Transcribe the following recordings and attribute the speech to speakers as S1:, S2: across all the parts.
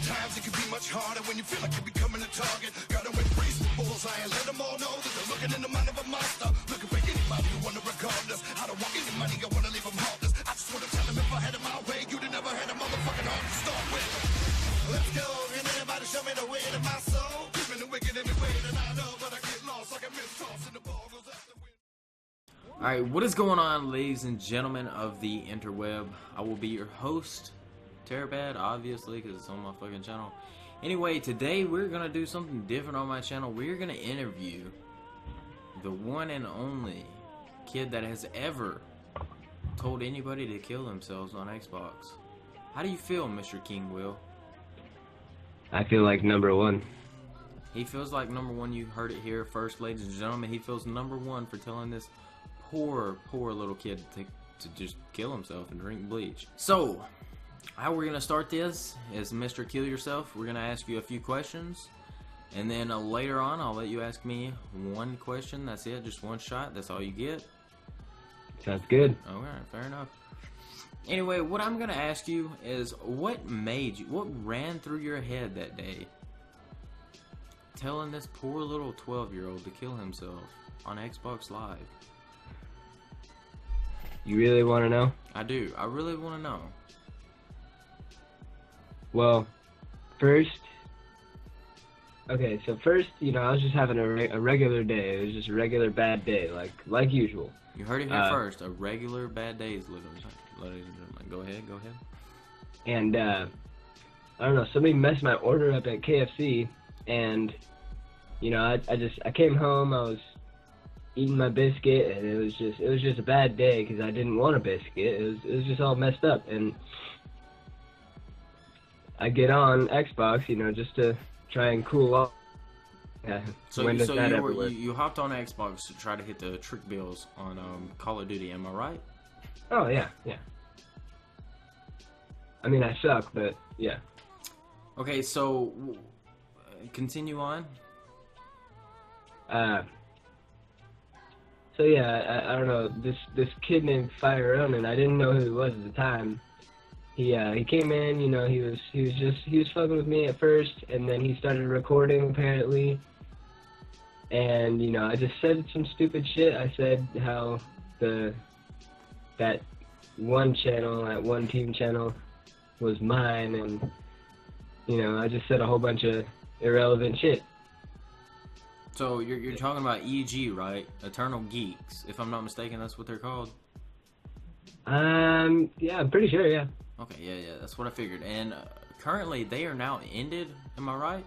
S1: Sometimes it can be much harder when you feel like you're becoming a target. Gotta embrace the bullseye and let them all know that they're looking in the mind of a monster. Looking for anybody who wanna record us. I don't want any money, I wanna leave them heartless. I just wanna tell them if I had it my way, you'd have never had a motherfucking heart to start with. Let's go, and anybody show me the way to my soul. Keeping the wicked in the way that I know, but I get lost like a mistoss and the ball goes out the window.
S2: Alright, what is going on, ladies and gentlemen of the interweb? I will be your host, Terabad, obviously, because it's on my fucking channel. Anyway, today we're going to do something different on my channel. We're going to interview the one and only kid that has ever told anybody to kill themselves on Xbox. How do you feel, Mr. King Will?
S3: I feel like number one.
S2: He feels like number one. You heard it here first, ladies and gentlemen. He feels number one for telling this poor little kid to just kill himself and drink bleach. So, how we're going to start this is Mr. Kill Yourself. We're going to ask you a few questions. And then later on, I'll let you ask me one question. That's it. Just one shot. That's all you get.
S3: Sounds good.
S2: Alright, fair enough. Anyway, what I'm going to ask you is what ran through your head that day telling this poor little 12-year-old to kill himself on Xbox Live?
S3: You really want to know?
S2: I do. I really want to know.
S3: Well, first, you know, I was just having a regular day. It was just a regular bad day, like usual.
S2: You heard it here first. A regular bad day is ladies and gentlemen. Go ahead.
S3: And, I don't know, somebody messed my order up at KFC, and, you know, I came home, I was eating my biscuit, and it was just a bad day, because I didn't want a biscuit. It was just all messed up, and I get on Xbox, you know, just to try and cool off. Yeah,
S2: so you hopped on Xbox to try to hit the trick bills on Call of Duty, am I right?
S3: Oh, yeah. I mean, I suck, but yeah.
S2: Okay, so continue on.
S3: So yeah, I don't know, this kid named Fire Ronin, I didn't know who he was at the time. He came in, you know, he was fucking with me at first, and then he started recording apparently. And, you know, I just said some stupid shit. I said how that one channel, that one team channel was mine, and, you know, I just said a whole bunch of irrelevant shit.
S2: So you're talking about EG, right? Eternal Geeks, if I'm not mistaken, that's what they're called.
S3: Yeah, I'm pretty sure, yeah.
S2: Okay, yeah, that's what I figured. And currently, they are now ended. Am I right?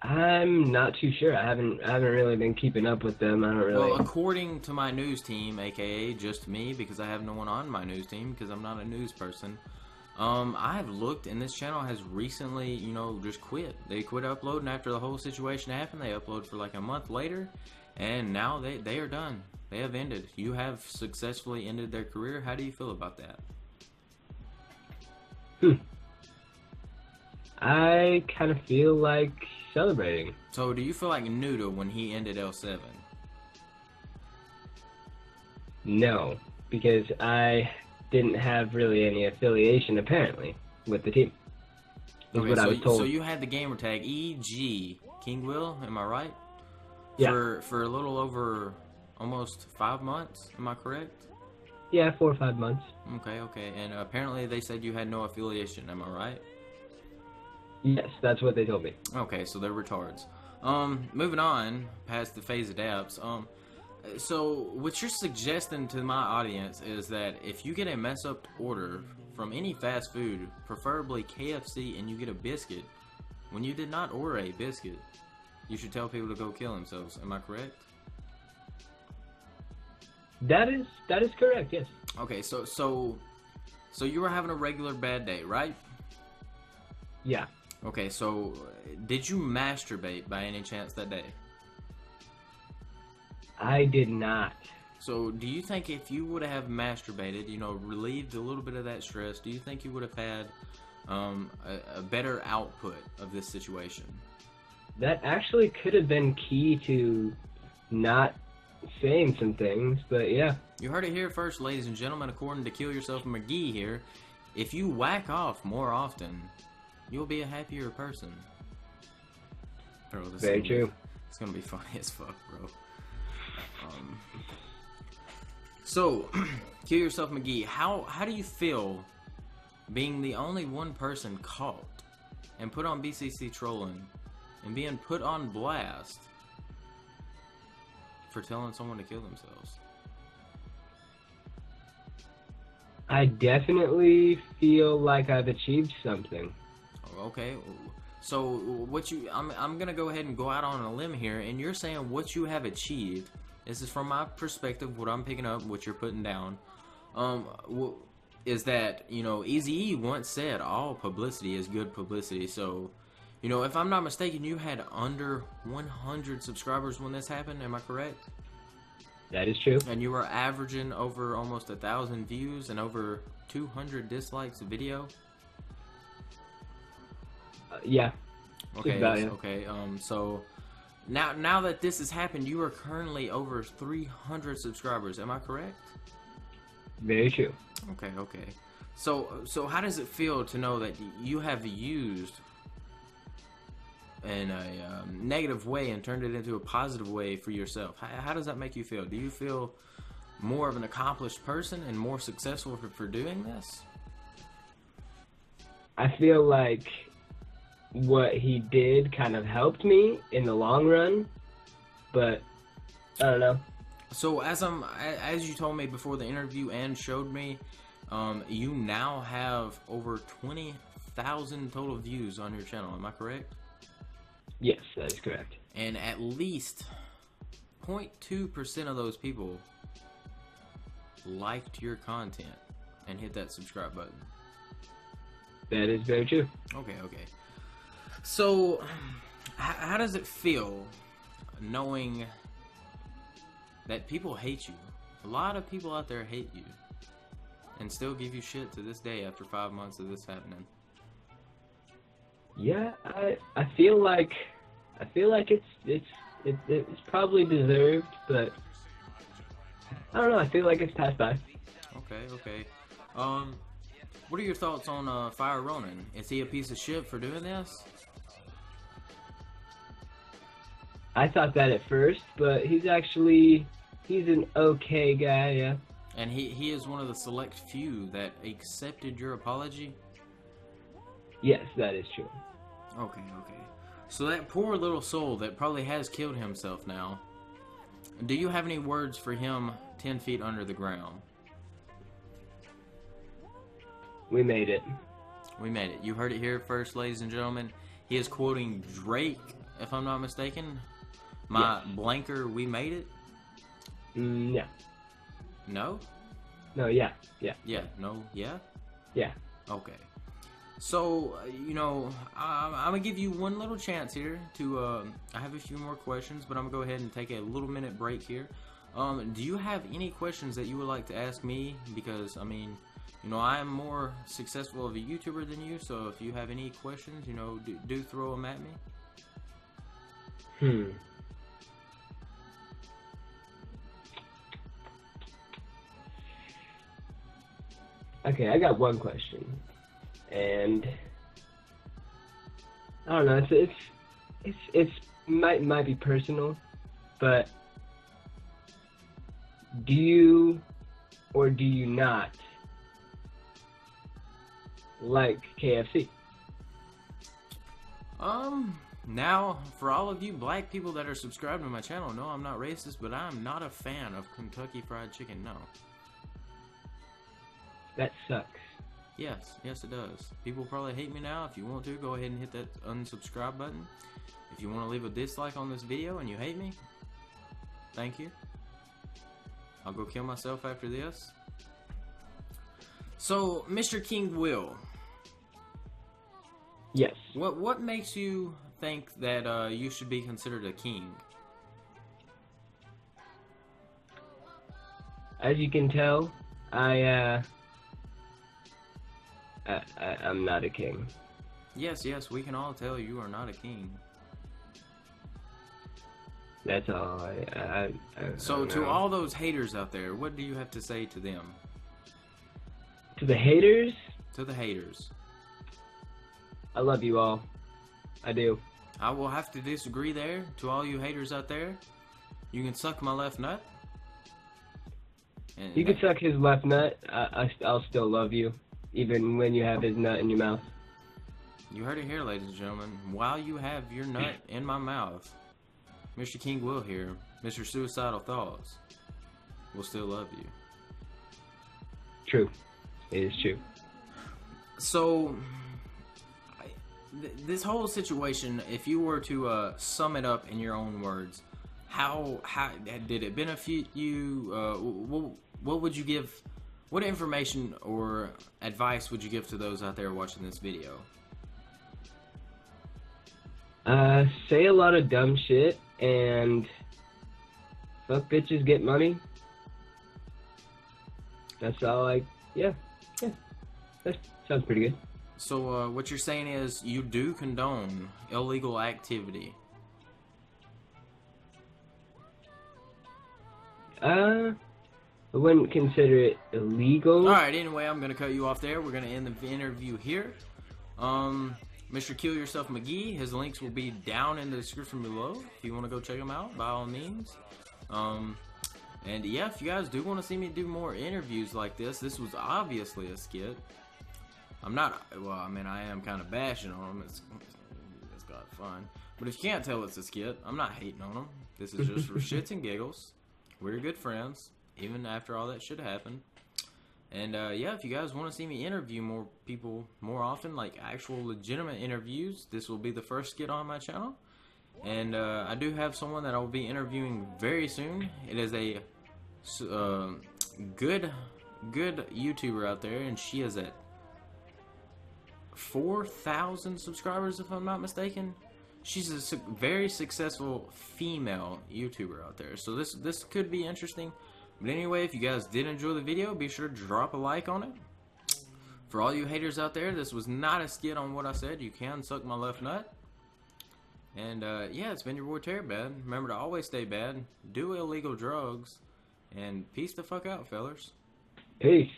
S3: I'm not too sure. I haven't really been keeping up with them. I don't really.
S2: Well, according to my news team, aka just me, because I have no one on my news team because I'm not a news person. I have looked, and this channel has recently, you know, just quit. They quit uploading after the whole situation happened. They uploaded for like a month later, and now they are done. They have ended. You have successfully ended their career. How do you feel about that?
S3: I kind of feel like celebrating.
S2: So, do you feel like Nuda when he ended L7?
S3: No, because I didn't have really any affiliation, apparently, with the team. Is what I was told.
S2: So you had the gamer tag EG King Will, am I right?
S3: Yeah.
S2: For a little over almost 5 months, am I correct?
S3: Yeah, 4 or 5 months.
S2: Okay. And apparently they said you had no affiliation, am I right?
S3: Yes, that's what they told me.
S2: Okay, so they're retards. Moving on past the phase of dapps. So what you're suggesting to my audience is that if you get a mess up order from any fast food, preferably KFC, and you get a biscuit, when you did not order a biscuit, you should tell people to go kill themselves. Am I correct?
S3: That is correct, yes.
S2: Okay, so you were having a regular bad day, right?
S3: Yeah.
S2: Okay, so did you masturbate by any chance that day?
S3: I did not.
S2: So do you think if you would have masturbated, you know, relieved a little bit of that stress, do you think you would have had a better output of this situation?
S3: That actually could have been key to not saying some things, but yeah.
S2: You heard it here first, ladies and gentlemen. According to Kill Yourself McGee here, if you whack off more often, you'll be a happier person. Bro, this
S3: Very true.
S2: It's gonna be funny as fuck, bro. So, Kill Yourself McGee, how do you feel being the only one person caught and put on BCC trolling and being put on blast for telling someone to kill themselves?
S3: I definitely feel like I've achieved something.
S2: Okay, so I'm gonna go ahead and go out on a limb here, and you're saying what you have achieved. This is from my perspective, what I'm picking up, what you're putting down. Is that, you know, Eazy-E once said all publicity is good publicity. So, you know, if I'm not mistaken, you had under 100 subscribers when this happened. Am I correct?
S3: That is true.
S2: And you were averaging over almost 1,000 views and over 200 dislikes a video.
S3: Yeah.
S2: Okay.
S3: About, yeah.
S2: Okay. So now that this has happened, you are currently over 300 subscribers. Am I correct?
S3: Very true.
S2: Okay. Okay. So how does it feel to know that you have used in a negative way and turned it into a positive way for yourself? How does that make you feel? Do you feel more of an accomplished person and more successful for doing this?
S3: I feel like what he did kind of helped me in the long run, but I don't know.
S2: So as you told me before the interview and showed me, you now have over 20,000 total views on your channel. Am I correct?
S3: Yes, that is correct.
S2: And at least 0.2% of those people liked your content and hit that subscribe button.
S3: That is very true.
S2: Okay. So, how does it feel knowing that people hate you? A lot of people out there hate you and still give you shit to this day after 5 months of this happening.
S3: Yeah, I feel like it's probably deserved, but I don't know. I feel like it's passed by.
S2: Okay. What are your thoughts on Fire Ronin? Is he a piece of shit for doing this?
S3: I thought that at first, but he's an okay guy, yeah.
S2: And he is one of the select few that accepted your apology?
S3: Yes, that is true.
S2: Okay. So that poor little soul that probably has killed himself now, do you have any words for him 10 feet under the ground?
S3: We made it.
S2: We made it. You heard it here first, ladies and gentlemen. He is quoting Drake, if I'm not mistaken. My blanker, we made it?
S3: Yeah.
S2: No?
S3: No, yeah.
S2: Yeah, no, yeah?
S3: Yeah.
S2: Okay. So, you know, I'm going to give you one little chance here to, I have a few more questions, but I'm going to go ahead and take a little minute break here. Do you have any questions that you would like to ask me? Because, I mean, you know, I am more successful of a YouTuber than you, so if you have any questions, you know, do throw them at me.
S3: Okay, I got one question, and I don't know. It's might be personal, but do you or do you not like KFC?
S2: Now, for all of you black people that are subscribed to my channel, no, I'm not racist, but I'm not a fan of Kentucky Fried Chicken, no.
S3: That sucks.
S2: Yes, it does. People probably hate me now. If you want to, go ahead and hit that unsubscribe button. If you want to leave a dislike on this video and you hate me, thank you. I'll go kill myself after this. So, Mr. King Will.
S3: Yes.
S2: What makes you think that you should be considered a king?
S3: As you can tell, I'm not a king.
S2: Yes, we can all tell you are not a king.
S3: That's all.
S2: So, to all those haters out there, what do you have to say to them?
S3: To the haters?
S2: To the haters.
S3: I love you all. I do.
S2: I will have to disagree there. To all you haters out there, you can suck my left nut. And
S3: You can suck his left nut. I'll still love you, even when you have his nut in your mouth.
S2: You heard it here, ladies and gentlemen. While you have your nut in my mouth, Mr. King Will here, Mr. Suicidal Thoughts, will still love you.
S3: True. It is true.
S2: So, this whole situation, if you were to sum it up in your own words, how did it benefit you? What would you give? What information or advice would you give to those out there watching this video?
S3: Say a lot of dumb shit and fuck bitches, get money. That's all yeah, that sounds pretty good.
S2: So what you're saying is you do condone illegal activity. I
S3: wouldn't consider it illegal.
S2: Alright, anyway, I'm gonna cut you off there. We're gonna end the interview here. Mr. Kill Yourself McGee, his links will be down in the description below if you want to go check them out, by all means. And yeah, if you guys do want to see me do more interviews like this was obviously a skit. I'm not, well, I mean, I am kind of bashing on him. It's got fun. But if you can't tell it's a skit, I'm not hating on him. This is just for shits and giggles. We're good friends, even after all that shit happened. And yeah, if you guys want to see me interview more people more often, like actual legitimate interviews, this will be the first skit on my channel. And I do have someone that I will be interviewing very soon. It is a good YouTuber out there, and she is at 4,000 subscribers, if I'm not mistaken. She's a very successful female YouTuber out there, so this could be interesting. But anyway, if you guys did enjoy the video, be sure to drop a like on it. For all you haters out there, this was not a skit on what I said. You can suck my left nut. And yeah, it's been your boy Terabad. Remember to always stay bad, do illegal drugs, and peace the fuck out, fellers.
S3: Peace.